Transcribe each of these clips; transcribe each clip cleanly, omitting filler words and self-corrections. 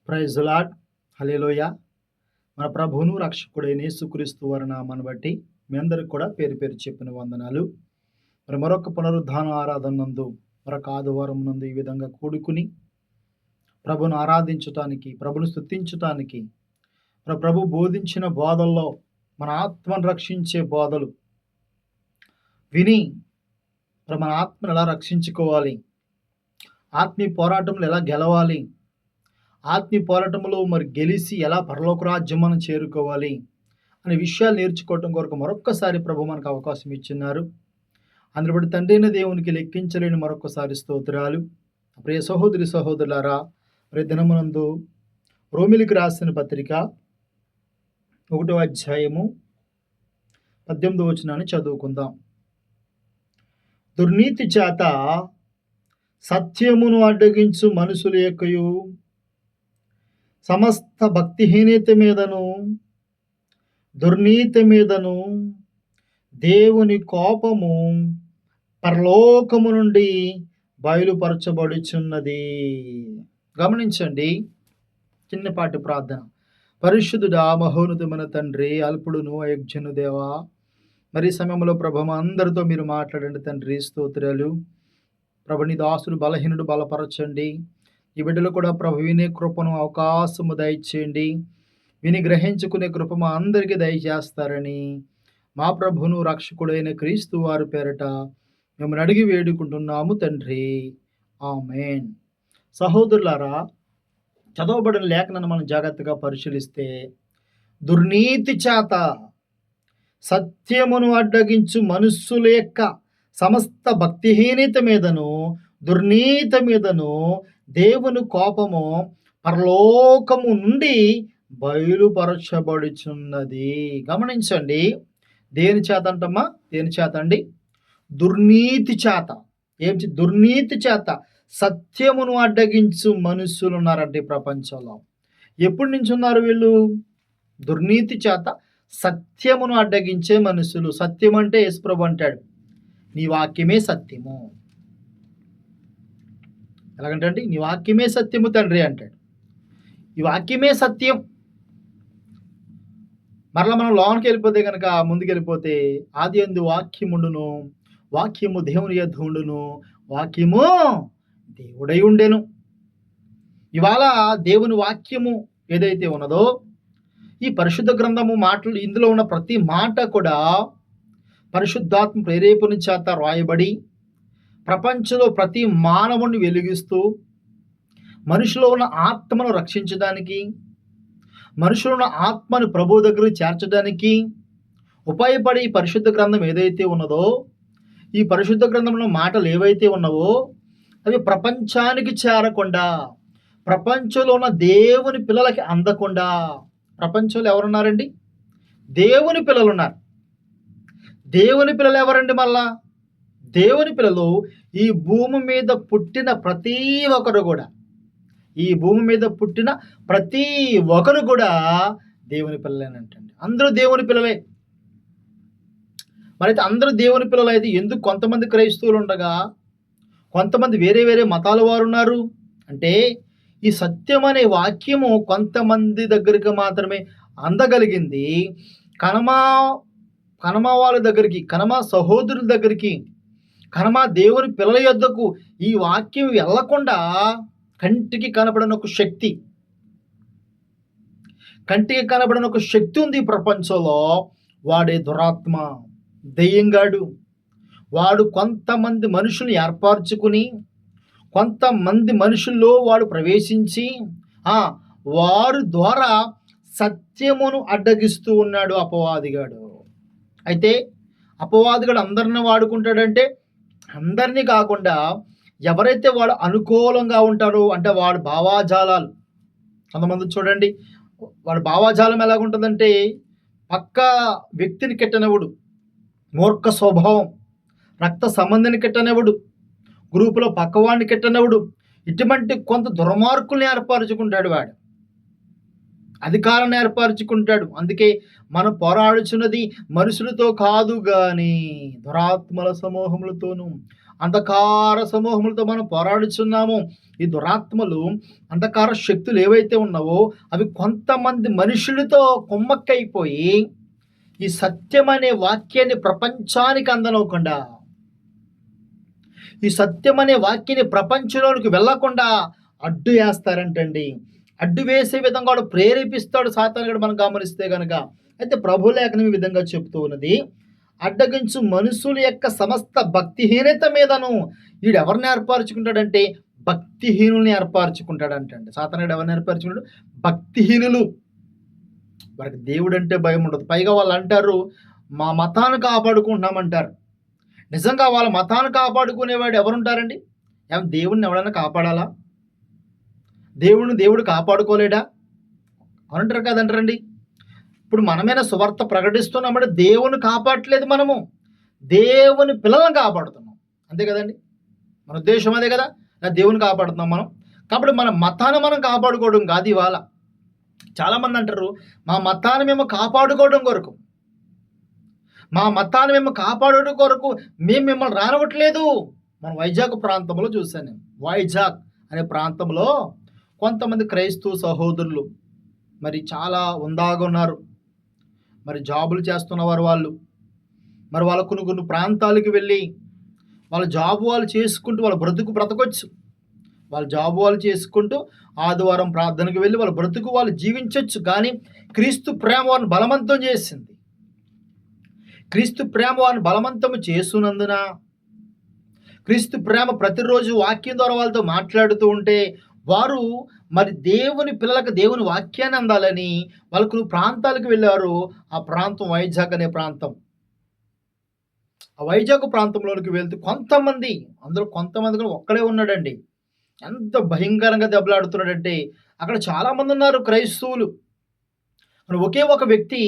Praise lord. హల్లెలూయా. మన ప్రభువును రక్షకుడైన యేసుక్రీస్తు వారి నామాన్ని బట్టి మీ అందరికి కూడా పేరు పేరు చెప్పిన వందనాలు. మరి మరొక పునరుద్ధాన ఆరాధన నందు మరొక ఆదివారం నందు ఈ విధంగా కూడుకుని ప్రభును ఆరాధించటానికి, ప్రభును స్తుతించటానికి, ప్రభు బోధించిన బోధల్లో మన ఆత్మను రక్షించే బోధలు విని మన ఆత్మను ఎలా రక్షించుకోవాలి, ఆత్మీయ పోరాటంలో ఎలా గెలవాలి, ఆత్మీయ పోరాటంలో మరి గెలిచి ఎలా పరలోక రాజ్యం మనం చేరుకోవాలి అనే విషయాలు నేర్చుకోవటం కొరకు మరొక్కసారి ప్రభు మనకు అవకాశం ఇచ్చినారు. అందులో బట్టి తండ్రి అయిన దేవునికి లెక్కించలేని మరొకసారి స్తోత్రాలు. ప్రియ సహోదరి సహోదరులారా, మరి దినమునందు రోమిలికి రాసిన పత్రిక 1వ అధ్యాయము 18వ వచనాన్ని చదువుకుందాం. దుర్నీతి చేత సత్యమును అడ్డగించు మనుషుల యొక్కయు సమస్త భక్తిహీనత మీదను దుర్నీతి మీదను దేవుని కోపము పరలోకము నుండి బయలుపరచబడుచున్నది. గమనించండి, చిన్నపాటి ప్రార్థన. పరిశుద్ధుడా, మహోన్నతమైన తండ్రి, అల్పుడును అయజ్ఞను దేవా, మరి సమయంలో ప్రభు అందరితో మీరు మాట్లాడండి తండ్రి. స్తోత్రాలు ప్రభు. నీ దాసుడు బలహీనుడు బలపరచండి. ఈ బిడ్డలు కూడా ప్రభు వినే కృపను అవకాశము దయచేయండి. విని గ్రహించుకునే కృప మా అందరికీ దయచేస్తారని మా ప్రభును రక్షకుడైన క్రీస్తు వారి పేరట మిమ్మల్ని అడిగి వేడుకుంటున్నాము తండ్రి. ఆమేన్. సహోదరులారా, చదవబడిన లేఖనాన్ని మనం జాగ్రత్తగా పరిశీలిస్తే, దుర్నీతి చేత సత్యమును అడ్డగించు మనుష్యుల యొక్క సమస్త భక్తిహీనత మీదను దుర్నీతి మీదను దేవుని కోపము పరలోకము నుండి బయలుపరచబడుచున్నది. గమనించండి, దేని చేత అంటమ్మా? దేని చేత అండి? దుర్నీతి చేత. దుర్నీతి చేత సత్యమును అడ్డగించు మనుషులు ఉన్నారంటే ప్రపంచంలో. ఎప్పటి నుంచి ఉన్నారు వీళ్ళు? దుర్నీతి చేత సత్యమును అడ్డగించే మనుషులు. సత్యం అంటే యేసుప్రభు అంటాడు, నీ వాక్యమే సత్యము. ఎలాగంటే నీ వాక్యమే సత్యము తండ్రి అంటాడు. ఈ వాక్యమే సత్యం. మరలా మనం లోనికి వెళ్ళిపోతే కనుక, ముందుకు వెళ్ళిపోతే, ఆది యందు వాక్యముండును, వాక్యము దేవుని యొద్ద ఉండును, వాక్యము దేవుడై ఉండెను. ఇవాళ దేవుని వాక్యము ఏదైతే ఉన్నదో, ఈ పరిశుద్ధ గ్రంథము మాటలు, ఇందులో ఉన్న ప్రతి మాట కూడా పరిశుద్ధాత్మ ప్రేరేపణ చేత రాయబడి ప్రపంచంలో ప్రతి మానవుని వెలిగిస్తూ మనిషిలో ఉన్న ఆత్మను రక్షించడానికి, మనుషులో ఉన్న ఆత్మను ప్రభు దగ్గర చేర్చడానికి ఉపయోగపడే ఈ పరిశుద్ధ గ్రంథం ఏదైతే ఉన్నదో, ఈ పరిశుద్ధ గ్రంథంలో మాటలు ఏవైతే ఉన్నావో అవి ప్రపంచానికి చేరకుండా, ప్రపంచంలో ఉన్న దేవుని పిల్లలకి అందకుండా. ప్రపంచంలో ఎవరున్నారండి? దేవుని పిల్లలు ఉన్నారు. దేవుని పిల్లలు ఎవరండి? మళ్ళా దేవుని పిల్లలు ఈ భూమి మీద పుట్టిన ప్రతి ఒక్కరు కూడా, ఈ భూమి మీద పుట్టిన ప్రతి ఒక్కరు కూడా దేవుని పిల్లలేనంటండి. అందరూ దేవుని పిల్లలే. మరైతే అందరూ దేవుని పిల్లలు అయితే ఎందుకు కొంతమంది క్రైస్తవులు ఉండగా కొంతమంది వేరే వేరే మతాల వారు ఉన్నారు అంటే, ఈ సత్యం అనే వాక్యము కొంతమంది దగ్గరికి మాత్రమే అందగలిగింది. కనమా వాళ్ళ దగ్గరికి, కనమా సహోదరుల దగ్గరికి, కనమా దేవుని పిల్లల యొద్దకు ఈ వాక్యం వెళ్ళకుండా కంటికి కనబడని ఒక శక్తి, కంటికి కనబడని ఒక శక్తి ఉంది ఈ ప్రపంచంలో. వాడే దురాత్మ, దెయ్యంగాడు. వాడు కొంతమంది మనుషుల్ని ఏర్పరచుకుని, కొంతమంది మనుషుల్లో వాడు ప్రవేశించి వారి ద్వారా సత్యమును అడ్డగిస్తూ ఉన్నాడు అపవాదిగాడు. అయితే అపవాదిగాడు అందరిని వాడుకుంటాడంటే, అందరినీ కాకుండా ఎవరైతే వాడు అనుకూలంగా ఉంటారో, అంటే వాడు భావాజాలాలు. కొంతమంది చూడండి, వాడు భావాజాలం ఎలాగుంటుందంటే, పక్క వ్యక్తిని కెట్టనివ్వడు, మూర్ఖ స్వభావం, రక్త సంబంధిని కెట్టనివ్వడు, గ్రూపులో పక్కవాడిని కెట్టనివ్వడు. ఇటువంటి కొంత దుర్మార్గుల్ని ఏర్పరచుకుంటాడు వాడు, అధికారాన్ని ఏర్పరచుకుంటాడు. అందుకే మనం పోరాడుచున్నది మనుషులతో కాదు గాని దురాత్మల సమూహములతోనూ అంధకార సమూహములతో మనం పోరాడుచున్నాము. ఈ దురాత్మలు, అంధకార శక్తులు ఏవైతే ఉన్నావో అవి కొంతమంది మనుషులతో కుమ్మక్కైపోయి ఈ సత్యం అనే వాక్యాన్ని ప్రపంచానికి అందనవ్వకుండా, ఈ సత్యం అనే వాక్యాన్ని ప్రపంచంలోనికి వెళ్ళకుండా అడ్డు వేస్తారంటండి. అడ్డు వేసే విధంగా వాడు ప్రేరేపిస్తాడు సాతానుడు మనం గమనిస్తే గనక. అయితే ప్రభు లేఖనం ఈ విధంగా చెప్తూ ఉన్నది, అడ్డగించు మనుషుల యొక్క సమస్త భక్తిహీనత మీదను వీడు ఎవరిని ఏర్పరచుకుంటాడంటే భక్తిహీనుల్ని ఏర్పరచుకుంటాడంటండి. సాతానుడు ఎవరిని ఏర్పరచుకుంటాడు? భక్తిహీనులు. వారికి దేవుడు అంటే భయం ఉండదు. పైగా వాళ్ళు అంటారు, మా మతాన్ని కాపాడుకుంటున్నామంటారు. నిజంగా వాళ్ళ మతాన్ని కాపాడుకునేవాడు ఎవరుంటారండి? దేవుణ్ణి ఎవడన్నా కాపాడాలా? దేవుడు కాపాడుకోలేడా? అంటారు కదంటారండి. ఇప్పుడు మనమైనా సువార్త ప్రకటిస్తున్నామంటే దేవుని కాపాడట్లేదు, మనము దేవుని పిల్లలను కాపాడుతున్నాం. అంతే కదండి, మన ఉద్దేశం అదే కదా. దేవుని కాపాడుతున్నాం మనం. కాబట్టి మన మతాన్ని మనం కాపాడుకోవడం కాదు. ఇవాళ చాలామంది అంటారు, మా మతాన్ని మేము కాపాడుకోవడం కొరకు, మా మతాన్ని మేము కాపాడడం కొరకు మేము మిమ్మల్ని రానివ్వట్లేదు. మన వైజాగ్ ప్రాంతంలో చూశాను నేను. వైజాగ్ అనే ప్రాంతంలో కొంతమంది క్రైస్తవ సహోదరులు మరి చాలా ఉందాగా ఉన్నారు. మరి జాబులు చేస్తున్నవారు వాళ్ళు. మరి వాళ్ళ కొన్ని ప్రాంతాలకు వెళ్ళి వాళ్ళ జాబు వాళ్ళు చేసుకుంటూ వాళ్ళ బ్రతకొచ్చు. వాళ్ళ జాబు వాళ్ళు చేసుకుంటూ ఆదివారం ప్రార్థనకు వెళ్ళి వాళ్ళ బ్రతుకు వాళ్ళు జీవించవచ్చు. కానీ క్రీస్తు ప్రేమ వారిని బలవంతం చేసింది. క్రీస్తు ప్రేమ వారిని బలవంతం చేస్తున్నందున, క్రీస్తు ప్రేమ ప్రతిరోజు వాక్యం ద్వారా వాళ్ళతో మాట్లాడుతూ ఉంటే వారు మరి దేవుని పిల్లలకు దేవుని వాక్యాన్ని అందాలని వాళ్ళకు ప్రాంతాలకు వెళ్ళారు. ఆ ప్రాంతం వైజాగ్ అనే ప్రాంతం. ఆ వైజాగ్ ప్రాంతంలోనికి వెళ్తూ కొంతమంది, అందులో కొంతమంది కూడా ఒక్కడే ఉన్నాడండి. ఎంత భయంకరంగా దెబ్బలాడుతున్నాడంటే అక్కడ చాలామంది ఉన్నారు క్రైస్తవులు. ఒకే ఒక వ్యక్తి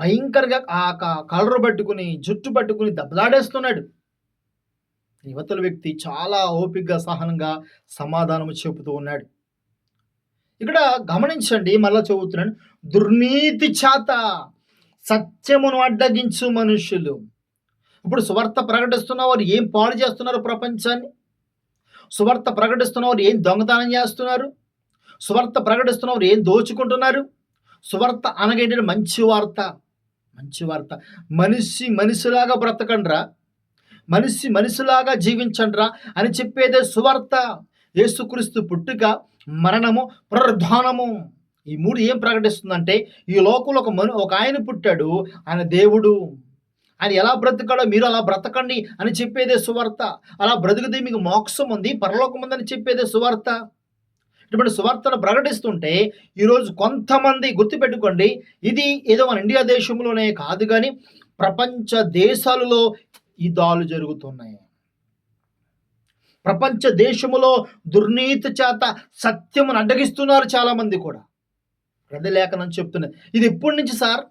భయంకరంగా ఆ కలరు పట్టుకుని, జుట్టు పట్టుకుని దెబ్బలాడేస్తున్నాడు. యువతల వ్యక్తి చాలా ఓపికగా, సహనంగా సమాధానం చెబుతూ ఉన్నాడు. ఇక్కడ గమనించండి, మళ్ళా చదువుతున్నాను. దుర్నీతి చేత సత్యమును అడ్డగించు మనుషులు. ఇప్పుడు సువార్త ప్రకటిస్తున్న వారు ఏం పాడు చేస్తున్నారు ప్రపంచాన్ని? సువార్త ప్రకటిస్తున్న వారు ఏం దొంగతనం చేస్తున్నారు? సువార్త ప్రకటిస్తున్న వారు ఏం దోచుకుంటున్నారు? సువార్త అనగేంటి? మంచి వార్త, మంచి వార్త. మనిషిలాగా బ్రతకండ్రా, మనిషిలాగా జీవించండ్రా అని చెప్పేదే సువార్త. యేసుక్రీస్తు పుట్టుక, మరణము, పునరుద్ధానము, ఈ మూడు ఏం ప్రకటిస్తుందంటే ఈ లోకంలో ఒక ఆయన పుట్టాడు, ఆయన దేవుడు. ఆయన ఎలా బ్రతకాడో మీరు అలా బ్రతకండి అని చెప్పేదే సువార్త. అలా బ్రతుకుతే మీకు మోక్షం ఉంది, పరలోకం ఉందని చెప్పేదే సువార్త. ఇటువంటి సువార్తను ప్రకటిస్తుంటే ఈరోజు కొంతమంది, గుర్తుపెట్టుకోండి, ఇది ఏదో మన ఇండియా దేశంలోనే కాదు కానీ ప్రపంచ దేశాలలో యుద్ధాలు జరుగుతున్నాయి. ప్రపంచ దేశములో దుర్నీతి చేత సత్యమును అడ్డగిస్తున్నారు చాలామంది కూడా. గ్రంథ లేఖనం చెప్తున్నది. ఇది ఎప్పటి నుంచి సార్?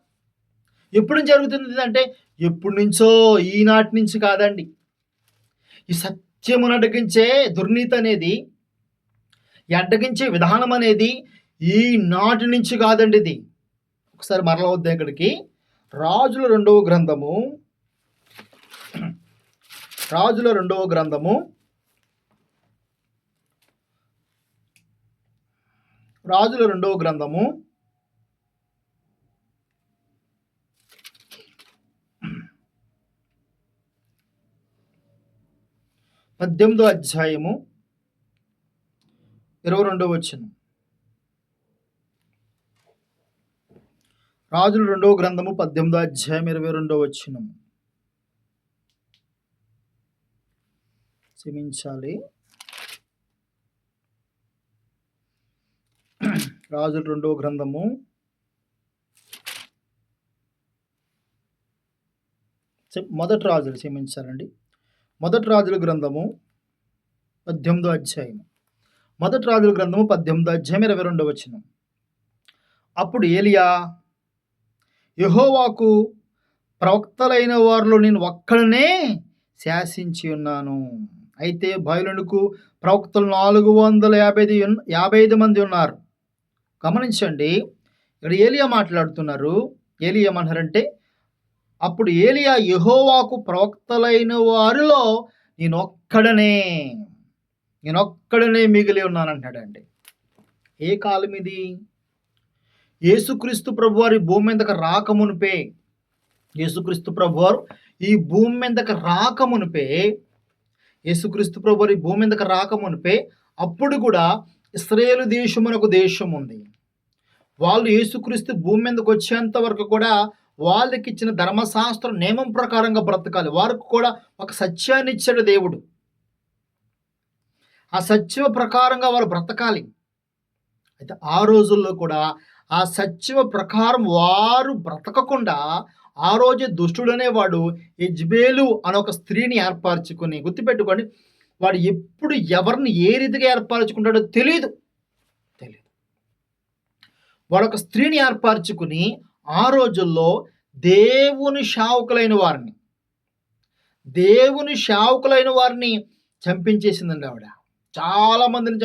ఎప్పుడు నుంచి జరుగుతుంది అంటే ఎప్పటి నుంచో, ఈనాటి నుంచి కాదండి. ఈ సత్యమును అడ్డగించే దుర్నీతి అనేది, ఈ అడ్డగించే విధానం అనేది ఈనాటి నుంచి కాదండి. ఇది ఒకసారి మరల వద్దాం ఇక్కడికి. రాజుల రెండవ గ్రంథము, రాజుల రెండవ గ్రంథము, రాజుల రెండవ గ్రంథము 18వ అధ్యాయము 22వ వచనం. రాజుల రెండవ గ్రంథము 18వ అధ్యాయం 22వ వచనం. క్షమించాలి. రాజుల రెండవ గ్రంథము మొదటి రాజులు, క్షమించాలండి, మొదటి రాజుల గ్రంథము 18వ అధ్యాయం, మొదటి రాజుల గ్రంథము 18వ అధ్యాయం 22వ వచనం. అప్పుడు ఏలియా, యెహోవాకు ప్రవక్తలైన వారిలో నేను ఒక్కడనే శాసించి ఉన్నాను. అయితే బయలునకు ప్రవక్తలు 455 మంది ఉన్నారు. గమనించండి, ఇక్కడ ఏలియా మాట్లాడుతున్నారు. ఏలియా ఏమన్నారంటే, అప్పుడు ఏలియా, యెహోవాకు ప్రవక్తలైన వారిలో నేను నేనొక్కడనే మిగిలి ఉన్నానంటున్నాడండి. ఏ కాలం ఇది? యేసుక్రీస్తు ప్రభువారు ఈ భూమి మీదకి రాకమునుపే, యేసుక్రీస్తు ప్రభువారు ఈ భూమి మీదకి రాకమునుపే, యేసుక్రీస్తు ప్రభువారు ఈ భూమి మీదకి రాకమునుపే అప్పుడు కూడా ఇశ్రాయేలు దేశం అని ఒక దేశం ఉంది. వాళ్ళు యేసుక్రీస్తు భూమి మీదకి వచ్చేంత వరకు కూడా వాళ్ళకి ఇచ్చిన ధర్మశాస్త్ర నియమం ప్రకారంగా బ్రతకాలి. వారికి కూడా ఒక సత్యాన్ని ఇచ్చాడు దేవుడు. ఆ సత్యం ప్రకారంగా వారు బ్రతకాలి. అయితే ఆ రోజుల్లో కూడా ఆ సత్యం ప్రకారం వారు బ్రతకకుండా ఆ రోజే దుష్టుడనేవాడు యెజ్బేలు అనే ఒక స్త్రీని ఏర్పరచుకుని, గుర్తుపెట్టుకోండి, వాడు ఎప్పుడు ఎవరిని ఏ రీతిగా ఏర్పరచుకుంటాడో తెలియదు. వాడు ఒక స్త్రీని ఏర్పరచుకుని ఆ రోజుల్లో దేవుని సేవకులైన వారిని చంపించేసిందండి ఆవిడ. చాలా మందిని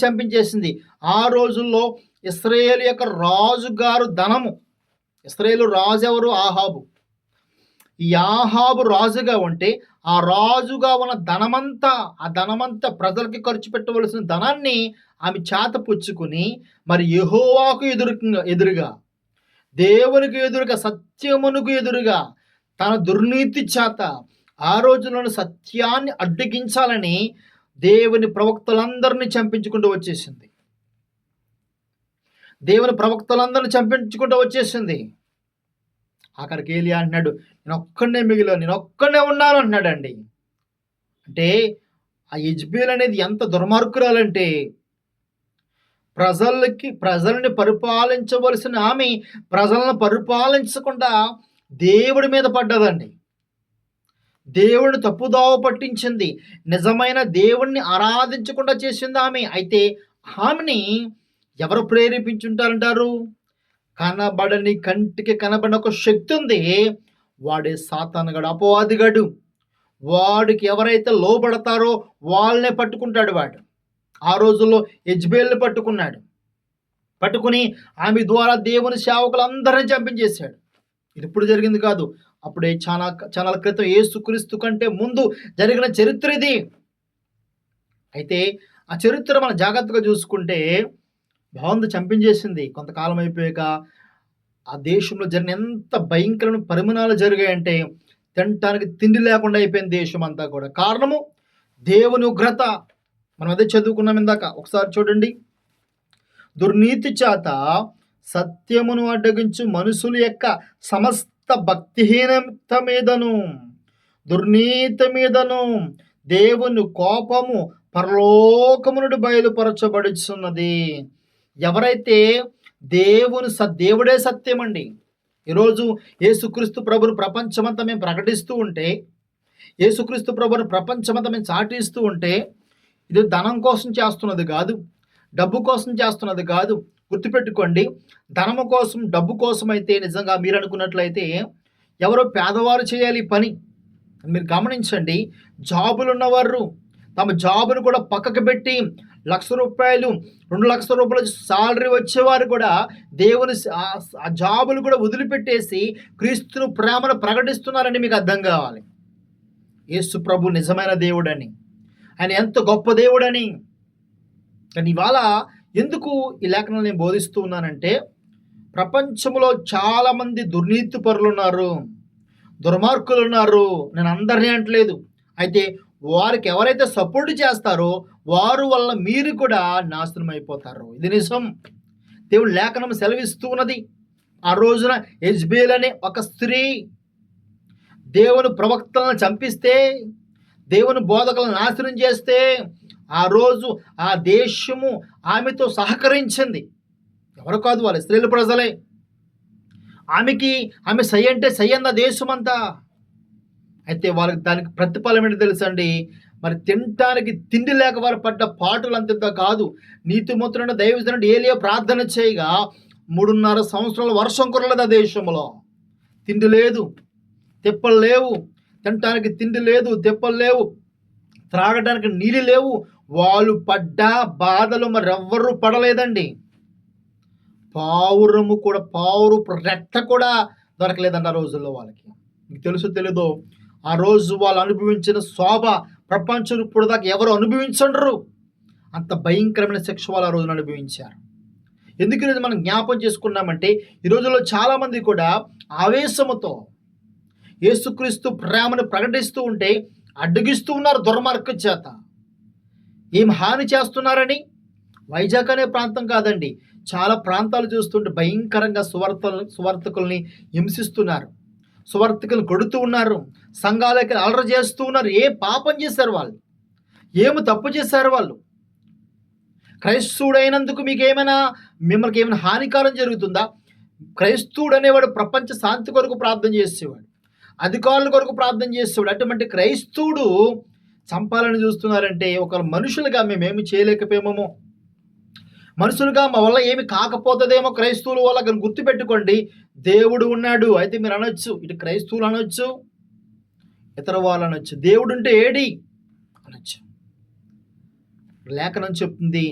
చంపించేసింది. ఆ రోజుల్లో ఇశ్రాయేలు యొక్క రాజుగారు ధనము, ఇశ్రాయేలు రాజు ఎవరు? ఆహాబు. ఈ ఆహాబు రాజుగా ఉంటే ఆ రాజుగా ఉన్న ధనమంతా ప్రజలకి ఖర్చు పెట్టవలసిన ధనాన్ని ఆమె చేత పుచ్చుకుని మరి యెహోవాకు ఎదురుగా, దేవునికి ఎదురుగా, సత్యమునకు ఎదురుగా తన దుర్నీతి చేత ఆ రోజుల్లోని సత్యాన్ని అడ్డగించాలని దేవుని ప్రవక్తలందరినీ చంపించుకుంటూ వచ్చేసింది. ఆఖరికి ఏలియా అంటున్నాడు, నేను ఒక్కడే ఉన్నాను అంటున్నాడండి. అంటే ఆ యెజ్బేల్ అనేది ఎంత దుర్మార్గురాలంటే, ప్రజల్ని పరిపాలించవలసిన ఆమె ప్రజలను పరిపాలించకుండా దేవుడి మీద పడ్డదండి. దేవుడిని తప్పుదోవ పట్టించింది. నిజమైన దేవుణ్ణి ఆరాధించకుండా చేసింది ఆమె. అయితే ఆమెని ఎవరు ప్రేరేపించుంటారంటారు? కంటికి కనబడిన ఒక శక్తి ఉంది. వాడే సాతానుగాడు, అపవాదిగాడు. వాడికి ఎవరైతే లోబడతారో వాళ్ళనే పట్టుకుంటాడు వాడు. ఆ రోజుల్లో యెజ్బేల్ని పట్టుకుని ఆమె ద్వారా దేవుని సేవకులందరినీ చంపించేశాడు. ఇది ఇప్పుడు జరిగింది కాదు, అప్పుడే చాలా క్రితం యేసుక్రీస్తు కంటే ముందు జరిగిన చరిత్ర ఇది. అయితే ఆ చరిత్ర మనం జాగ్రత్తగా చూసుకుంటే బాగుంది, చంపించేసింది. కొంతకాలం అయిపోయాక ఆ దేశంలో జరిగిన ఎంత భయంకరమైన పరిమాణాలు జరిగాయంటే తినటానికి తిండి లేకుండా అయిపోయింది దేశం అంతా కూడా. కారణము దేవుని ఉగ్రత. మనం అదే చదువుకున్నాం ఇందాక. ఒకసారి చూడండి, దుర్నీతి చేత సత్యమును అడ్డగించు మనుషుల యొక్క సమస్త భక్తిహీనత మీదను, దుర్నీతి మీదను దేవుని కోపము పరలోకము నుండి బయలుపరచబడుచున్నది. ఎవరైతే దేవుడే సత్యం అండి. ఈరోజు యేసుక్రీస్తు ప్రభుని ప్రపంచమంతా మేము ప్రకటిస్తూ ఉంటే, యేసుక్రీస్తు ప్రభుని ప్రపంచమంతా మేము చాటిస్తూ ఉంటే, ఇది ధనం కోసం చేస్తున్నది కాదు, డబ్బు కోసం చేస్తున్నది కాదు. గుర్తుపెట్టుకోండి, ధనము కోసం, డబ్బు కోసం అయితే నిజంగా మీరు అనుకున్నట్లయితే ఎవరో పేదవారు చేయాలి పని. మీరు గమనించండి, జాబులు ఉన్నవారు తమ జాబును కూడా పక్కకు పెట్టి ₹1,00,000, ₹2,00,000 సాలరీ వచ్చేవారు కూడా దేవుని ఆ జాబులు కూడా వదిలిపెట్టేసి క్రీస్తును ప్రేమను ప్రకటిస్తున్నారని మీకు అర్థం కావాలి. యేసు ప్రభు నిజమైన దేవుడని, ఆయన ఎంత గొప్ప దేవుడని. కానీ ఇవాళ ఎందుకు ఈ లేఖనాలు నేను బోధిస్తూ ఉన్నానంటే, ప్రపంచంలో చాలామంది దుర్నీతి పరులు ఉన్నారు, దుర్మార్గులు ఉన్నారు. నేను అందరినీ అంటలేదు. అయితే వారికి ఎవరైతే సపోర్ట్ చేస్తారో వారు వల్ల మీరు కూడా నాశనం అయిపోతారు. ఇది నిజం. దేవుడు లేఖనం సెలవిస్తూ ఉన్నది. ఆ రోజున యెజ్బేల్ అనే ఒక స్త్రీ దేవుని ప్రవక్తలను చంపిస్తే, దేవుని బోధకులను నాశనం చేస్తే, ఆ రోజు ఆ దేశము ఆమెతో సహకరించింది. ఎవరు కాదు, వాళ్ళు ఇశ్రాయేలు ప్రజలే. ఆమె సై అంటే సై అన్న దేశమంతా. అయితే వాళ్ళకి దానికి ప్రతిఫలం ఏంటి తెలుసండి? మరి తినటానికి తిండి లేక వారు పడ్డ పాటలు అంత కాదు. నీతిమంతుడైన దైవజనుడు ఏలీయా ప్రార్థన చేయగా 3.5 సంవత్సరాలు వర్షం కురలేదు ఆ దేశంలో. తిండి లేదు, తిప్పలు లేవు, తినటానికి తిండి లేదు, తిప్పలు లేవు, త్రాగడానికి నీళ్ళు లేవు. వాళ్ళు పడ్డ బాధలు మరెవ్వరూ పడలేదండి. పావురము రెట్ట కూడా దొరకలేదంట ఆ రోజుల్లో వాళ్ళకి. మీకు తెలుసో తెలీదో, ఆ రోజు వాళ్ళు అనుభవించిన శోభ ప్రపంచం ఇప్పుడు దాకా ఎవరు అనుభవించండ్రు. అంత భయంకరమైన శిక్ష వాళ్ళు ఆ రోజున అనుభవించారు. ఎందుకు ఈరోజు మనం జ్ఞాపం చేసుకున్నామంటే, ఈ రోజుల్లో చాలామంది కూడా ఆవేశముతో యేసుక్రీస్తు ప్రేమను ప్రకటిస్తూ ఉంటే అడ్డగిస్తూ ఉన్నారు దుర్మార్గం చేత. ఏం హాని చేస్తున్నారని? వైజాగ్ అనే ప్రాంతం కాదండి, చాలా ప్రాంతాలు చూస్తుంటే భయంకరంగా సువార్థకుల్ని హింసిస్తున్నారు, సువార్థికులను కొడుతూ ఉన్నారు, సంఘాలకి అలర చేస్తూ ఉన్నారు. ఏ పాపం చేశారు వాళ్ళు? ఏమి తప్పు చేశారు వాళ్ళు? క్రైస్తవుడైనందుకు మీకేమైనా మిమ్మల్ని ఏమైనా హానికారం జరుగుతుందా? క్రైస్తవుడు అనేవాడు ప్రపంచ శాంతి కొరకు ప్రార్థన చేసేవాడు, అధికారుల కొరకు ప్రార్థన చేసేవాడు. అటువంటి క్రైస్తవుడు చంపాలని చూస్తున్నారంటే ఒక మనుషులుగా మేమేమి చేయలేకపోయామో, మనుషులుగా మా వల్ల ఏమి కాకపోతుందేమో క్రైస్తవుల వల్ల కానీ గుర్తుపెట్టుకోండి, దేవుడు ఉన్నాడు. అయితే మీరు అనొచ్చు, ఇటు క్రైస్తవులు అనొచ్చు, ఇతర వాళ్ళు అనొచ్చు, దేవుడు ఉంటే ఏడి అనొచ్చు. లేఖనం చెప్తుంది,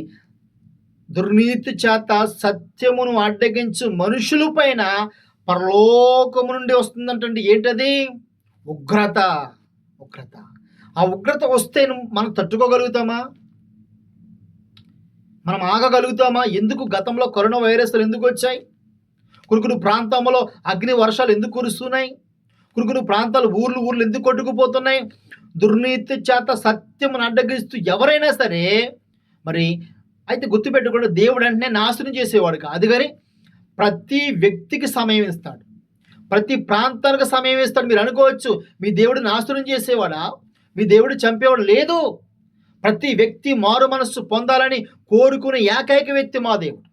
దుర్నీతి చేత సత్యమును అడ్డగించు మనుషుల పైన పరలోకము నుండి వస్తుందంటండి. ఏంటది? ఉగ్రత. ఉగ్రత. ఆ ఉగ్రత వస్తే మనం తట్టుకోగలుగుతామా? మనం ఆగగలుగుతామా? ఎందుకు గతంలో కరోనా వైరస్లు ఎందుకు వచ్చాయి? కొన్ని ప్రాంతంలో అగ్ని వర్షాలు ఎందుకు కురుస్తున్నాయి? కొన్ని ప్రాంతాలు ఊర్లు ఎందుకు కొట్టుకుపోతున్నాయి? దుర్నీతి చేత సత్యమును అడ్డగిస్తూ ఎవరైనా సరే మరి అయితే గుర్తుపెట్టుకోండి, దేవుడు వెంటనే నాశనం చేసేవాడు కాదు, కానీ ప్రతి వ్యక్తికి సమయం ఇస్తాడు, ప్రతి ప్రాంతానికి సమయం ఇస్తాడు. మీరు అనుకోవచ్చు, మీ దేవుడు నాశనం చేసేవాడా, మీ దేవుడు చంపేవాడు? లేదు. ప్రతి వ్యక్తి మారు మనస్సు పొందాలని కోరుకునే ఏకైక వ్యక్తి మా దేవుడు.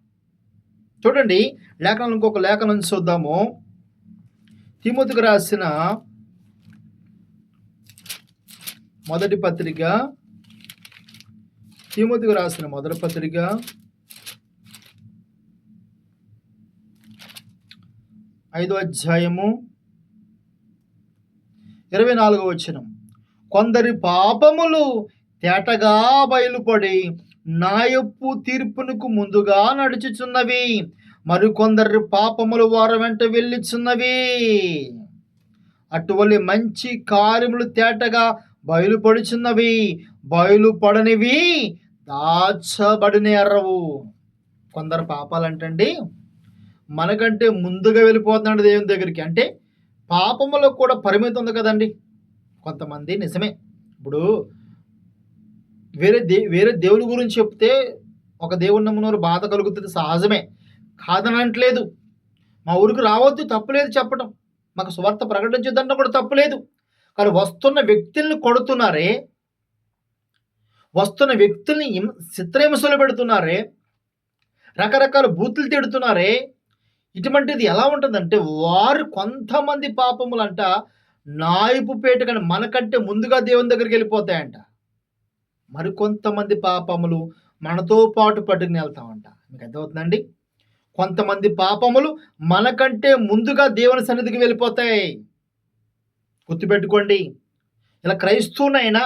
చూడండి, లేఖనం ఇంకొక లేఖనం చూద్దాము. తిమోతికి రాసిన మొదటి పత్రిక, తిమోతికి రాసిన మొదటి పత్రిక 5వ అధ్యాయము 24వ వచనం. కొందరి పాపములు తేటగా బయలుపడి న్యాయపు తీర్పునకు ముందుగా నడుచుచున్నవి, మరికొందరి పాపములు వారి వెంట వెళ్ళుచున్నవి. అటువంటి మంచి కార్యములు తేటగా బయలుపడుచున్నవి, బయలుపడనివి దాచబడిన ఎర్రవు. కొందరు పాపాలంటండి మనకంటే ముందుగా వెళ్ళిపోతున్నాడు దేవుని దగ్గరికి. అంటే పాపములో కూడా పరిమితి ఉంది కదండి. కొంతమంది నిజమే, ఇప్పుడు వేరే దేవుని గురించి చెప్తే ఒక దేవుని నమ్మునోరు బాధ కలుగుతుంది, సహజమే, కాదనట్లేదు. మా ఊరికి రావద్దు, తప్పులేదు చెప్పడం, మాకు సువార్త ప్రకటించొద్దన్న కూడా తప్పులేదు. కానీ వస్తున్న వ్యక్తుల్ని కొడుతున్నారే, వస్తున్న వ్యక్తుల్ని చిత్రహింసలు పెడుతున్నారే, రకరకాల బూతులు తిడుతున్నారే. ఇటువంటిది ఎలా ఉంటుందంటే, వారు కొంతమంది పాపములంట నాయపు పేట కానీ మనకంటే ముందుగా దేవుని దగ్గరికి వెళ్ళిపోతాయంట. మరికొంతమంది పాపములు మనతో పాటు పట్టుకుని వెళ్తామంట. మీకు అర్థమవుతుందండి? కొంతమంది పాపములు మనకంటే ముందుగా దేవుని సన్నిధికి వెళ్ళిపోతాయి. గుర్తుపెట్టుకోండి. ఇలా క్రైస్తవునైనా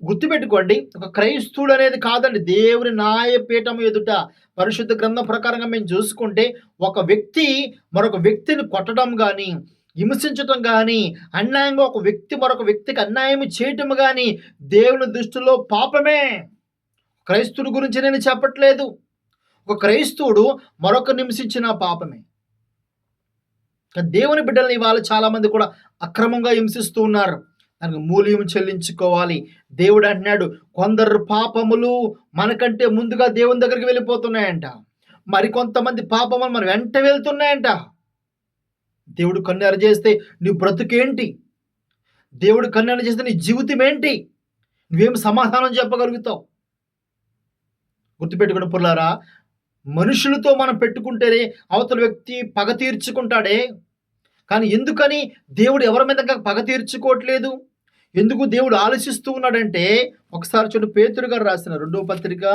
గుర్తుపెట్టుకోండి, ఒక క్రైస్తవుడు అనేది కాదండి, దేవుని న్యాయపీఠం ఎదుట పరిశుద్ధ గ్రంథం ప్రకారంగా మేము చూసుకుంటే ఒక వ్యక్తి మరొక వ్యక్తిని కొట్టడం కానీ, హింసించటం కానీ, అన్యాయంగా ఒక వ్యక్తి మరొక వ్యక్తికి అన్యాయం చేయటం కానీ దేవుని దృష్టిలో పాపమే. క్రైస్తవుడి గురించి నేను చెప్పట్లేదు. ఒక క్రైస్తవుడు మరొక హింసించిన పాపమే. దేవుని బిడ్డల్ని ఇవాళ చాలామంది కూడా అక్రమంగా హింసిస్తూ ఉన్నారు. దానికి మూల్యం చెల్లించుకోవాలి. దేవుడు అంటున్నాడు, కొందరు పాపములు మనకంటే ముందుగా దేవుని దగ్గరికి వెళ్ళిపోతున్నాయంట, మరికొంతమంది పాపములు మన వెంట వెళ్తున్నాయంట. దేవుడు కన్యారు చేస్తే నీ బ్రతుకేంటి? దేవుడు కన్యారు చేస్తే నీ జీవితం ఏంటి? నువ్వేం సమాధానం చెప్పగలుగుతావు? గుర్తుపెట్టుకుని పుల్లారా, మనుషులతో మనం పెట్టుకుంటేనే అవతల వ్యక్తి పగ తీర్చుకుంటాడే, కానీ ఎందుకని దేవుడు ఎవరి మీద పగ తీర్చుకోవట్లేదు? ఎందుకు దేవుడు ఆలోచిస్తూ ఉన్నాడంటే, ఒకసారి చూడు, పేతురు గారు రాసిన రెండవ పత్రిక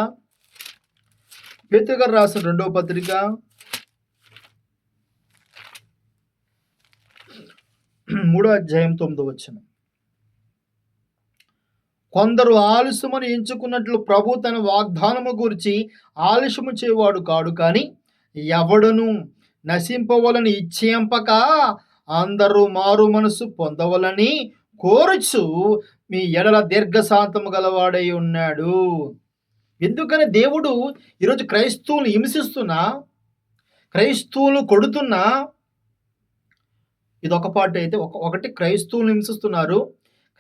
3వ అధ్యాయం 9వ వచనం. కొందరు ఆలస్యమని ఎంచుకున్నట్లు ప్రభు తన వాగ్దానము గురించి ఆలస్యము చేయవాడు కాడు, కానీ ఎవడును నశింపవలని ఇచ్చేంపక అందరూ మారు మనసు పొందవలని కోరుచు మీ ఎడల దీర్ఘశాంతము గలవాడై ఉన్నాడు. ఎందుకని దేవుడు ఈరోజు క్రైస్తవులను హింసిస్తున్నా, క్రైస్తవులు కొడుతున్నా, ఇదొక పార్ట్ అయితే ఒకటి క్రైస్తవులను హింసిస్తున్నారు,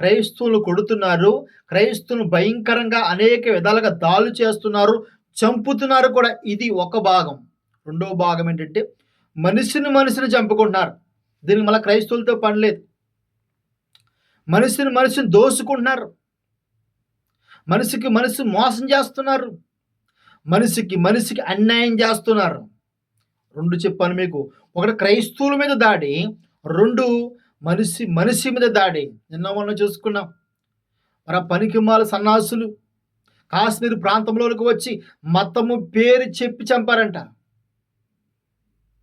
క్రైస్తవులు కొడుతున్నారు, క్రైస్తవులను భయంకరంగా అనేక విధాలుగా దాడులు చేస్తున్నారు, చంపుతున్నారు కూడా. ఇది ఒక భాగం. రెండో భాగం ఏంటంటే మనిషిని చంపుకుంటున్నారు. దీనికి మళ్ళీ క్రైస్తవులతో పని లేదు. మనిషిని దోసుకుంటున్నారు, మనిషికి మోసం చేస్తున్నారు, మనిషికి అన్యాయం చేస్తున్నారు. రెండు చెప్పాను మీకు. ఒకటి క్రైస్తవుల మీద దాడి, రెండు మనిషి మీద దాడి. నిన్న మొన్న చూసుకున్నాం. మరి పనికిమాల సన్నాసులు కాశ్మీర్ ప్రాంతంలోకి వచ్చి మతము పేరు చెప్పి చంపారంట.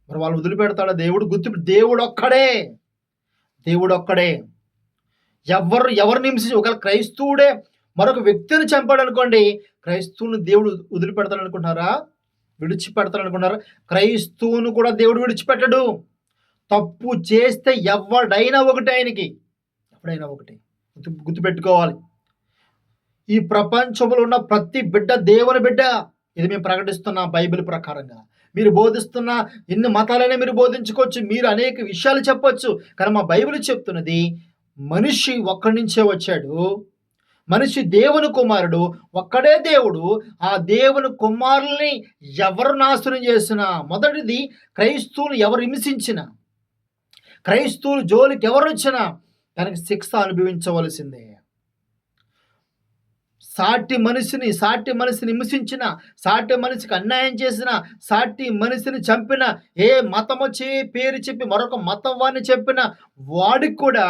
మరి వాళ్ళు వదిలిపెడతాడా దేవుడు? దేవుడు ఒక్కడే. ఎవరిని హింసించి, ఒకవేళ క్రైస్తవుడే మరొక వ్యక్తిని చంపాడు అనుకోండి, క్రైస్తవుని దేవుడు వదిలిపెడతాడనుకుంటున్నారా? విడిచిపెడతాడనుకుంటున్నారా? క్రైస్తవును కూడా దేవుడు విడిచిపెట్టడు. తప్పు చేస్తే ఎవడైనా ఒకటే, ఆయనకి ఎవడైనా ఒకటే. గుర్తుపెట్టుకోవాలి. ఈ ప్రపంచంలో ఉన్న ప్రతి బిడ్డ దేవుని బిడ్డ. ఇది మేము ప్రకటిస్తున్న బైబిల్ ప్రకారంగా. మీరు బోధిస్తున్న ఎన్ని మతాలైనా మీరు బోధించుకోవచ్చు, మీరు అనేక విషయాలు చెప్పొచ్చు. కానీ మా బైబిల్ చెప్తున్నది మనిషి ఒక్కడి నుంచే వచ్చాడు, మనిషి దేవుని కుమారుడు, ఒక్కడే దేవుడు. ఆ దేవుని కుమారుల్ని ఎవరు నాశనం చేసినా, మొదటిది క్రైస్తవులు ఎవరు హింసించినా, క్రైస్తవులు జోలికి ఎవరు వచ్చినా దానికి శిక్ష అనుభవించవలసిందే. సాటి మనిషిని హింసించిన, సాటి మనిషికి అన్యాయం చేసిన, సాటి మనిషిని చంపిన, ఏ మతం వచ్చి పేరు చెప్పి మరొక మతం వాడిని చెప్పిన వాడికి కూడా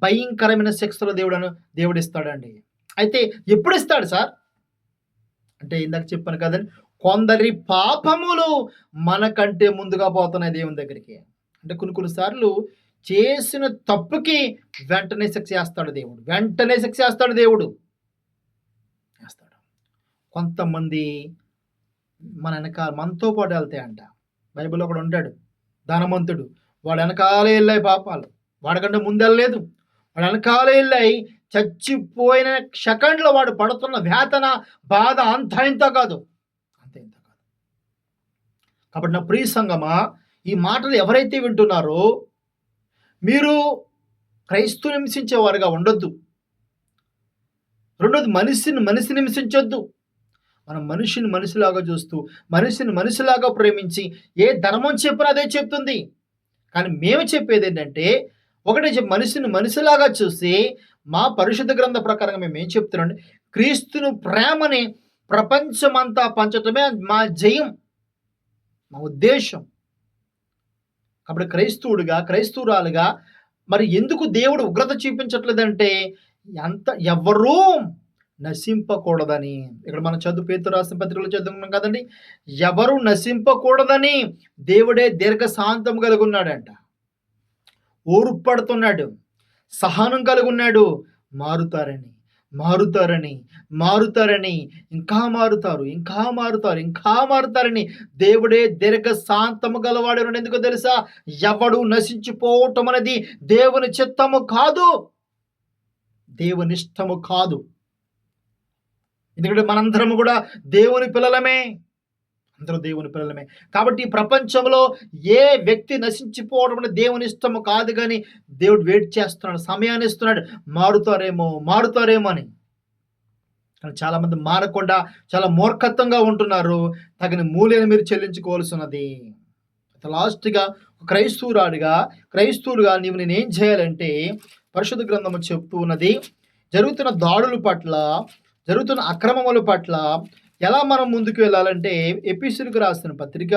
భయంకరమైన శిక్షలు దేవుడు ఇస్తాడండి. అయితే ఎప్పుడు ఇస్తాడు సార్ అంటే, ఇందాక చెప్పాను కదండి, కొందరి పాపములు మనకంటే ముందుగా పోతున్నాయి దేవుని దగ్గరికి. అంటే కొన్నిసార్లు చేసిన తప్పుకి వెంటనే శిక్ష చేస్తాడు దేవుడు. కొంతమంది మనతో పాటు వెళ్తాయంట. బైబిల్లో కూడా ఉంటాడు ధనవంతుడు. వాడు వెనకాలే వెళ్ళాయి పాపాలు, వాడికంటే ముందు వెళ్ళలేదు. వాడు వెనకాలే వెళ్ళాయి. చచ్చిపోయిన సెకండ్లో వాడు పడుతున్న వేతన బాధ అంత ఇంత కాదు. కాబట్టి నా ప్రియ సంగమా, ఈ మాటలు ఎవరైతే వింటున్నారో మీరు క్రైస్తవుని హింసించేవారుగా ఉండొద్దు. రెండోది మనిషిని హింసించొద్దు. మనం మనిషిలాగా చూస్తూ, మనిషిలాగా ప్రేమించి, ఏ ధర్మం చెప్పినా అదే చెప్తుంది. కానీ మేము చెప్పేది ఏంటంటే, ఒకటి మనిషిలాగా చూసి, మా పరిశుద్ధ గ్రంథ ప్రకారంగా మేము ఏం చెప్తున్నాం, క్రీస్తును ప్రేమని ప్రపంచమంతా పంచటమే మా జయం, మా ఉద్దేశం. కాబట్టి క్రైస్తవురాలుగా మరి ఎందుకు దేవుడు ఉగ్రత చూపించట్లేదంటే, ఎవరూ నశింపకూడదని. ఇక్కడ మనం పేతురు రాసిన పత్రికలో చదువుకున్నాం కదండి, ఎవరు నశింపకూడదని దేవుడే దీర్ఘశాంతం కలిగి ఉన్నాడంట, ఓర్పడుతున్నాడు, సహనం కలిగి ఉన్నాడు. మారుతారని ఇంకా మారుతారని దేవుడే దీర్ఘశాంతము గలవాడు. ఎందుకో తెలుసా? ఎవడు నశించిపోవటం అనేది దేవుని చిత్తము కాదు, దేవుని ఇష్టము కాదు. ఎందుకంటే మనందరము కూడా దేవుని పిల్లలమే, అందరూ దేవుని పిల్లలమే. కాబట్టి ఈ ప్రపంచంలో ఏ వ్యక్తి నశించిపోవడం అనేది దేవుని ఇష్టము కాదు. కానీ దేవుడు వెయిట్ చేస్తున్నాడు, సమయాన్ని ఇస్తున్నాడు, మారుతారేమో అని. కానీ చాలామంది మారకుండా చాలా మూర్ఖత్వంగా ఉంటున్నారు. తగిన మూల్యాన్ని మీరు చెల్లించుకోవాల్సినది. లాస్ట్గా క్రైస్తవులుగా నేనేం చేయాలంటే, పరిశుద్ధ గ్రంథము చెప్తూ ఉన్నది, జరుగుతున్న దాడుల పట్ల, జరుగుతున్న అక్రమముల పట్ల ఎలా మనం ముందుకు వెళ్ళాలంటే, ఎఫెసీయులకు రాసిన పత్రిక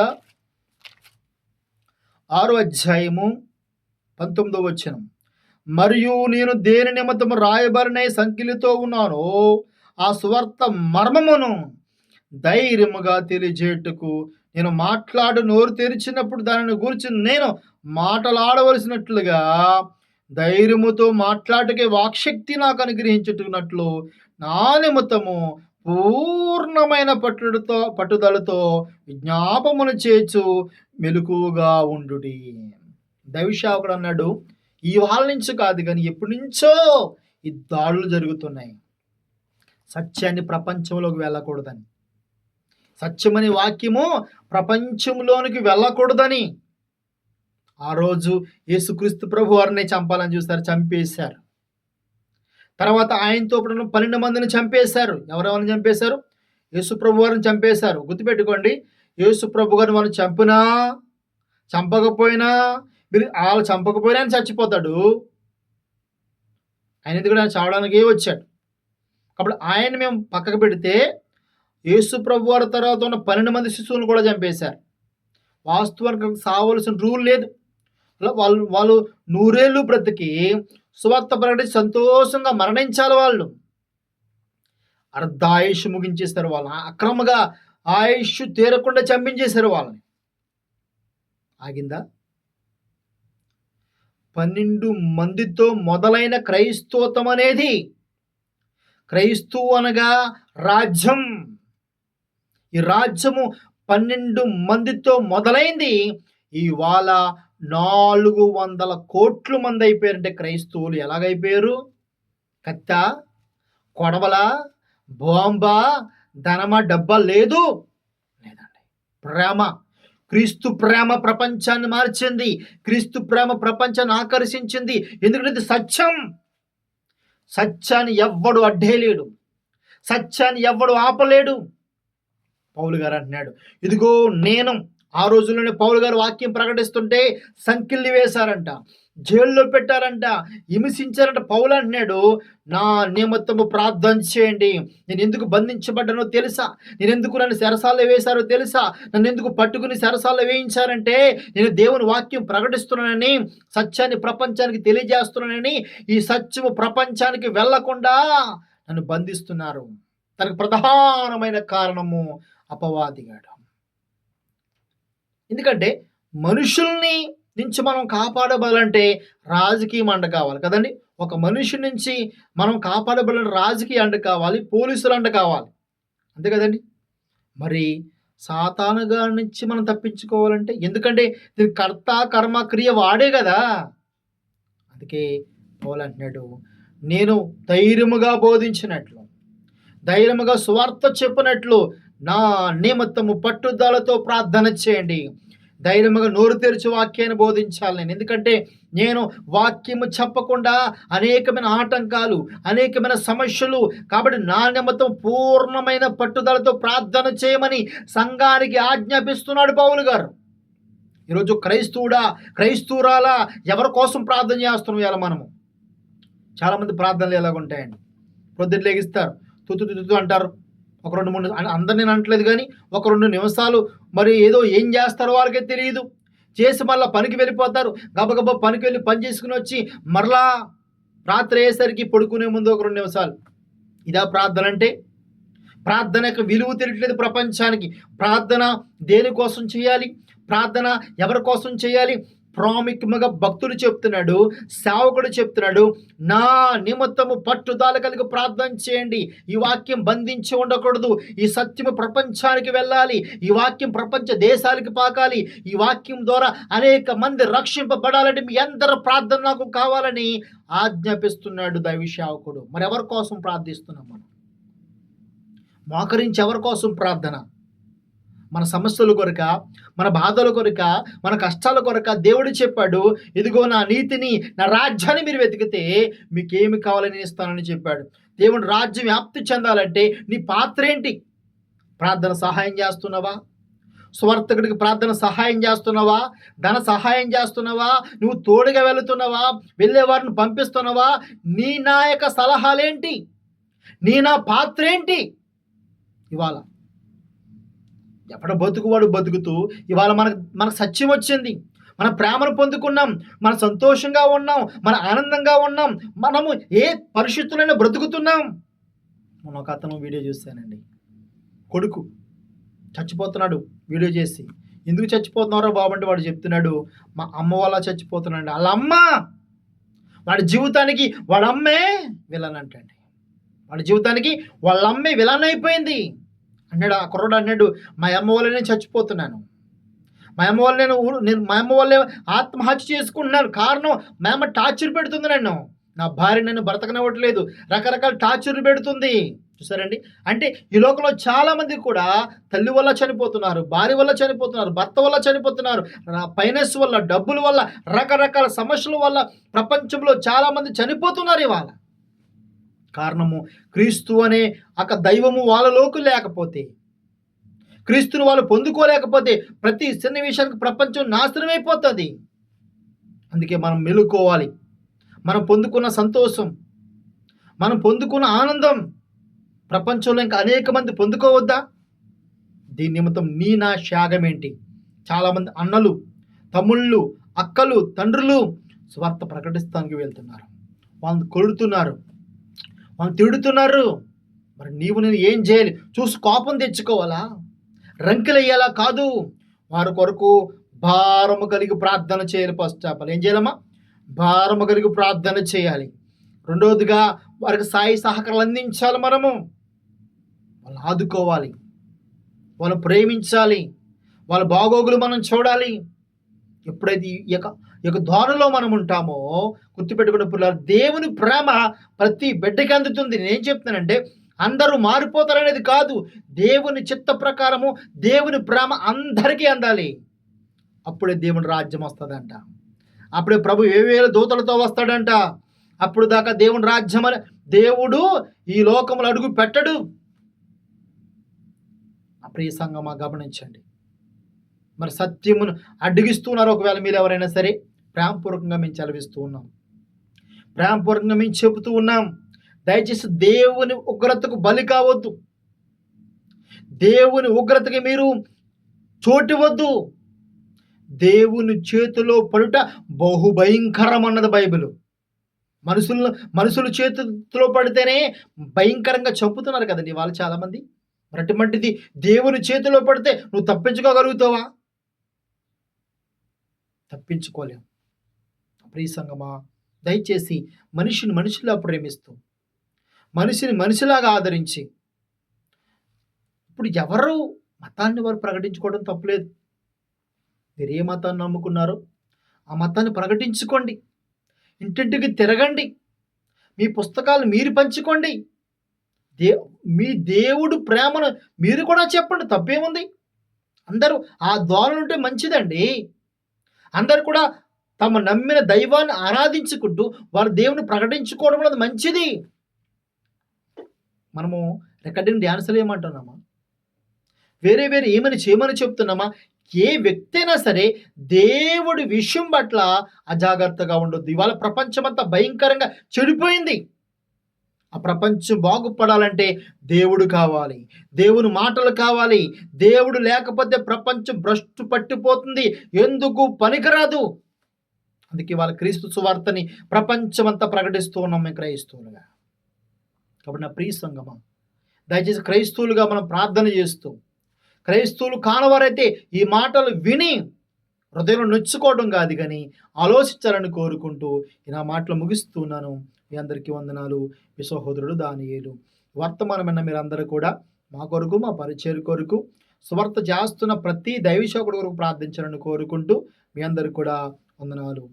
6వ అధ్యాయము 19వ వచనం, మరియు నేను దేని నిమిత్తము రాయబడిన సంఖ్యలతో ఉన్నానో ఆ సువార్త మర్మమును ధైర్యముగా తెలియజేయుటకు నేను నోరు తెరిచినప్పుడు దానిని గురించి నేను మాట్లాడవలసినట్లుగా ధైర్యముతో మాట్లాడకే వాక్శక్తి నాకు అనుగ్రహించుతున్నట్లు నా నిమిత్తము పూర్ణమైన పట్టుదలతో విజ్ఞాపమును చేచు మెలకువగా ఉండుడి. దైవశావుడు అన్నాడు, ఇవాళ నుంచి కాదు కానీ ఎప్పటి నుంచో ఈ దాడులు జరుగుతున్నాయి. సత్యాన్ని ప్రపంచంలోకి వెళ్ళకూడదని, సత్యమని వాక్యము ప్రపంచంలోనికి వెళ్ళకూడదని ఆ రోజు యేసుక్రీస్తు ప్రభు వారిని చంపాలని చూస్తారు, చంపేశారు. తర్వాత ఆయనతో పాటు 12 మందిని చంపేశారు. ఎవరెవరిని చంపేశారు? యేసు ప్రభు వారిని చంపేశారు. గుర్తుపెట్టుకోండి, యేసు ప్రభు గారిని మనం చంపినా చంపకపోయినా మీరు వాళ్ళు చంపకపోయినా ఆయన చచ్చిపోతాడు. ఆయన ఎందుకంటే ఆయన చావడానికే వచ్చాడు. కాబట్టి ఆయన మేము పక్కకు పెడితే యేసు ప్రభు వారి తర్వాత ఉన్న 12 మంది శిశువులను కూడా చంపేశారు. వాస్తవానికి సావలసిన రూల్ లేదు. వాళ్ళు వాళ్ళు 100 ఏళ్ళు బ్రతికి సువార్త ప్రకటించి సంతోషంగా మరణించాలి. వాళ్ళు అర్ధాయుష్ ముగించేశారు. వాళ్ళు అక్రమంగా ఆయుష్ తీరకుండా చంపించేశారు వాళ్ళని. ఆగిందా? 12 మందితో మొదలైన క్రైస్తవత్వం అనేది, క్రైస్తవు అనగా రాజ్యం. ఈ రాజ్యము 12 మందితో మొదలైంది. ఇవాళ 400 కోట్ల మంది అయిపోయారంటే క్రైస్తవులు. ఎలాగైపోయారు? కత్త, కొడవల, బాంబా, ధనమా, డబ్బా లేదు లేదండి. ప్రేమ, క్రీస్తు ప్రేమ ప్రపంచాన్ని మార్చింది. క్రీస్తు ప్రేమ ప్రపంచాన్ని ఆకర్షించింది. ఎందుకంటే ఇది సత్యం. సత్యాన్ని ఎవ్వడు అడ్డేయలేడు, సత్యాన్ని ఎవ్వడు ఆపలేడు. పౌలు గారు అంటున్నాడు, ఇదిగో నేను, ఆ రోజుల్లోనే పౌలు గారు వాక్యం ప్రకటిస్తుంటే సంకిల్లి వేశారంట, జైల్లో పెట్టారంట, హింసించారంట. పౌలు అంటున్నాడు, నా నిమిత్తము ప్రార్థన చేయండి. నేను ఎందుకు బంధించబడ్డానో తెలుసా? నేను ఎందుకు నన్ను చెరసాల్లో వేశారో తెలుసా? నన్ను ఎందుకు పట్టుకుని చెరసాల్లో వేయించారంటే నేను దేవుని వాక్యం ప్రకటిస్తున్నానని, సత్యాన్ని ప్రపంచానికి తెలియజేస్తున్నానని. ఈ సత్యము ప్రపంచానికి వెళ్లకుండా నన్ను బంధిస్తున్నారు. తనకు ప్రధానమైన కారణము అపవాదిగాడు. ఎందుకంటే మనుషుల్ని నుంచి మనం కాపాడబడాలంటే రాజకీయం అండ కావాలి కదండి. ఒక మనిషి నుంచి మనం కాపాడబడాలంటే రాజకీయ అండ కావాలి, పోలీసులు అండ కావాలి, అంతే కదండి. మరి సాతాను గారి నుంచి మనం తప్పించుకోవాలంటే, ఎందుకంటే దీని కర్త కర్మ క్రియ వాడే కదా. అందుకే పౌలు అంటున్నాడు, నేను ధైర్యముగా బోధించినట్లు, ధైర్యముగా సువార్త చెప్పినట్లు నా నిమిత్తము పట్టుదలతో ప్రార్థన చేయండి. ధైర్యముగా నోరు తెరిచి వాక్యాన్ని బోధించాలి నేను. ఎందుకంటే నేను వాక్యము చెప్పకుండా అనేకమైన ఆటంకాలు, అనేకమైన సమస్యలు, కాబట్టి నా నిమిత్తం పూర్ణమైన పట్టుదలతో ప్రార్థన చేయమని సంఘానికి ఆజ్ఞాపిస్తున్నాడు పౌలు గారు. ఈరోజు క్రైస్తవుడా, క్రైస్తవురాలా, ఎవరి కోసం ప్రార్థన చేస్తున్నాం? ఇలా మనము చాలామంది ప్రార్థనలు ఎలాగుంటాయండి, పొద్దుట లేగిస్తారు, తుతు అంటారు, ఒక 2-3 అందరు నేను అనట్లేదు కానీ ఒక 2 నిమిషాలు మరి ఏదో ఏం చేస్తారో వాళ్ళకే తెలియదు, చేసి మళ్ళీ పనికి వెళ్ళిపోతారు. గబగబా పనికి వెళ్ళి పని చేసుకుని వచ్చి మరలా రాత్రి అయ్యేసరికి పడుకునే ముందు ఒక 2 నిమిషాలు. ఇదా ప్రార్థన అంటే? ప్రార్థన యొక్క విలువ తెలియట్లేదు ప్రపంచానికి. ప్రార్థన దేనికోసం చేయాలి? ప్రార్థన ఎవరి కోసం చేయాలి? ప్రాముఖ్యంగా భక్తుడు చెప్తున్నాడు, సేవకుడు చెప్తున్నాడు, నా నిమిత్తము పట్టుదల కలిగి ప్రార్థన చేయండి. ఈ వాక్యం బంధించి ఉండకూడదు. ఈ సత్యము ప్రపంచానికి వెళ్ళాలి. ఈ వాక్యం ప్రపంచ దేశాలకి పాకాలి. ఈ వాక్యం ద్వారా అనేక మంది రక్షింపబడాలంటే మీ అందరి ప్రార్థన నాకు కావాలని ఆజ్ఞాపిస్తున్నాడు దైవ సేవకుడు. మరి ఎవరి కోసం ప్రార్థిస్తున్నాం మనం? మోకరించి ఎవరి కోసం ప్రార్థన? మన సమస్యల కొరక, మన బాధల కొరక, మన కష్టాల కొరక. దేవుడు చెప్పాడు, ఇదిగో నా నీతిని, నా రాజ్యాన్ని మీరు వెతికితే మీకేమి కావాలని ఇస్తానని చెప్పాడు. దేవుని రాజ్యం వ్యాప్తి చెందాలంటే నీ పాత్ర ఏంటి? ప్రార్థన సహాయం చేస్తున్నావా? స్వార్థకుడికి ప్రార్థన సహాయం చేస్తున్నావా? ధన సహాయం చేస్తున్నావా? నువ్వు తోడుగా వెళుతున్నావా? వెళ్ళేవారిని పంపిస్తున్నావా? నీ నా యొక్క సలహాలేంటి? నీ నా పాత్ర ఏంటి? ఇవాళ ఎప్పటి బతుకువాడు బతుకుతూ ఇవాళ మనకు సత్యం వచ్చింది, మన ప్రేమను పొందుకున్నాం, మన సంతోషంగా ఉన్నాం, మన ఆనందంగా ఉన్నాం, మనము ఏ పరిస్థితులైనా బ్రతుకుతున్నాం. నేను ఒక అతను వీడియో చూశానండి, కొడుకు చచ్చిపోతున్నాడు వీడియో చేసి. ఎందుకు చచ్చిపోతున్నారో బాబు అంటే వాడు చెప్తున్నాడు, మా అమ్మ వల్ల చచ్చిపోతున్నాడు. వాళ్ళ అమ్మ, వాడి జీవితానికి వాడి అమ్మే విలన్ అంటండి. వాడి జీవితానికి వాళ్ళ అమ్మే విలన్ అయిపోయింది అన్నాడు. ఆ కుర్రాడు అన్నాడు, మా అమ్మ వల్లనే చచ్చిపోతున్నాను, మా అమ్మ వాళ్ళు మా అమ్మ వాళ్ళే ఆత్మహత్య చేసుకుంటున్నారు. కారణం మా అమ్మ టార్చర్ పెడుతుంది నన్ను. నా భార్య నన్ను బ్రతకనివ్వట్లేదు. రకరకాల టార్చర్లు పెడుతుంది. చూసారండి? అంటే ఈ లోకంలో చాలామంది కూడా తల్లి వల్ల చనిపోతున్నారు, భార్య వల్ల చనిపోతున్నారు, భర్త వల్ల చనిపోతున్నారు, ఫైనాన్స్ వల్ల, డబ్బుల వల్ల, రకరకాల సమస్యల వల్ల ప్రపంచంలో చాలామంది చనిపోతున్నారు ఇవాళ. కారణము క్రీస్తు అనే దైవము వాళ్ళలోకి లేకపోతే, క్రీస్తుని వాళ్ళు పొందుకోలేకపోతే ప్రతి సన్నివేశానికి ప్రపంచం నాశనమైపోతుంది. అందుకే మనం మెలుకోవాలి. మనం పొందుకున్న సంతోషం, మనం పొందుకున్న ఆనందం ప్రపంచంలో ఇంకా అనేక మంది పొందుకోవద్దా? దీని నిమిత్తం నా త్యాగం ఏంటి? చాలామంది అన్నలు, తమ్ముళ్ళు, అక్కలు, తండ్రులు స్వార్థ ప్రకటిస్తానికి వెళ్తున్నారు. వాళ్ళని కొడుతున్నారు, వాళ్ళని తిడుతున్నారు. మరి నేను ఏం చేయాలి? చూసి కోపం తెచ్చుకోవాలా? రంకెలయ్యేలా కాదు. వారి కొరకు భారము కలిగి ప్రార్థన చేయాలి. ఫస్ట్ చెప్పాలి ఏం చేయాలమ్మా? భారము కలిగి ప్రార్థన చేయాలి. రెండవదిగా వారికి సాయి సహకారాలు అందించాలి. మనము వాళ్ళని ఆదుకోవాలి, వాళ్ళని ప్రేమించాలి, వాళ్ళ బాగోగులు మనం చూడాలి. ఎప్పుడైతే ఈ యొక్క ధోరణిలో మనం ఉంటామో గుర్తుపెట్టుకునే పిల్లలు, దేవుని ప్రేమ ప్రతి బిడ్డకి అందుతుంది. నేనేం చెప్తున్నానంటే అందరూ మారిపోతారనేది కాదు. దేవుని చిత్త ప్రకారము దేవుని ప్రేమ అందరికీ అందాలి. అప్పుడే దేవుని రాజ్యం వస్తుందంట. అప్పుడే ప్రభు 1000 దూతలతో వస్తాడంట. అప్పుడు దాకా దేవుని రాజ్యం అని దేవుడు ఈ లోకములు అడుగు పెట్టడు. ప్రియ సంగమా గమనించండి. మరి సత్యమును అడ్డగిస్తున్నారు. ఒకవేళ మీరు ఎవరైనా సరే ప్రేమపూర్వకంగా మేము చదివిస్తూ ఉన్నాం, ప్రేమపూర్వకంగా మేము చెబుతూ ఉన్నాం. దయచేసి దేవుని ఉగ్రతకు బలి కావద్దు. దేవుని ఉగ్రతకి మీరు చోటివద్దు. దేవుని చేతిలో పడుట బహుభయంకరం అన్నది బైబిల్. మనుషులు చేతిలో పడితేనే భయంకరంగా చంపుతున్నారు కదండి వాళ్ళు చాలామంది. అటువంటిది దేవుని చేతిలో పడితే నువ్వు తప్పించుకోగలుగుతావా? తప్పించుకోలేం. ప్రియ సంగమా, దయచేసి మనిషిని మనిషిలా ప్రేమిస్తూ, మనిషిని మనిషిలాగా ఆదరించి, ఇప్పుడు ఎవరు మతాన్ని వారు ప్రకటించుకోవడం తప్పులేదు. మీరు ఏ మతాన్ని నమ్ముకున్నారో ఆ మతాన్ని ప్రకటించుకోండి. ఇంటింటికి తిరగండి. మీ పుస్తకాలు మీరు పంచుకోండి. మీ దేవుడు ప్రేమను మీరు కూడా చెప్పండి. తప్పేముంది? అందరూ ఆ ధోరణి ఉంటే మంచిదండి. అందరూ కూడా తమ నమ్మిన దైవాన్ని ఆరాధించుకుంటూ వారి దేవుని ప్రకటించుకోవడం అనేది మంచిది. మనము రికార్డింగ్ డ్యాన్సులు ఏమంటున్నామా? వేరే ఏమని చేయమని చెప్తున్నామా? ఏ వ్యక్తి అయినా సరే దేవుడి విషయం పట్ల అజాగ్రత్తగా ఉండొద్దు. ఇవాళ ప్రపంచమంతా భయంకరంగా చెడిపోయింది. ఆ ప్రపంచం బాగుపడాలంటే దేవుడు కావాలి, దేవుని మాటలు కావాలి. దేవుడు లేకపోతే ప్రపంచం భ్రష్టు పట్టిపోతుంది, ఎందుకు పనికిరాదు. అందుకే వాళ్ళ క్రీస్తు సువార్తని ప్రపంచమంతా ప్రకటిస్తూ ఉన్నాం మేము క్రైస్తవులుగా. కాబట్టి నా ప్రియ సంగమా, దయచేసి క్రైస్తవులుగా మనం ప్రార్థన చేస్తూ, క్రైస్తవులు కానవారైతే ఈ మాటలు విని హృదయంలో నొచ్చుకోవడం కాదు కానీ ఆలోచించాలని కోరుకుంటూ నా మాటలు ముగిస్తున్నాను. మీ అందరికీ వందనాలు. మీ సహోదరుడు దానియేలు. వర్తమానమైన మీరందరూ కూడా మా కొరకు, మా పరిచయం కొరకు, సువార్త చేస్తున్న ప్రతి దైవసేవకుడి కొరకు ప్రార్థించాలని కోరుకుంటూ మీ అందరికీ కూడా వందనాలు.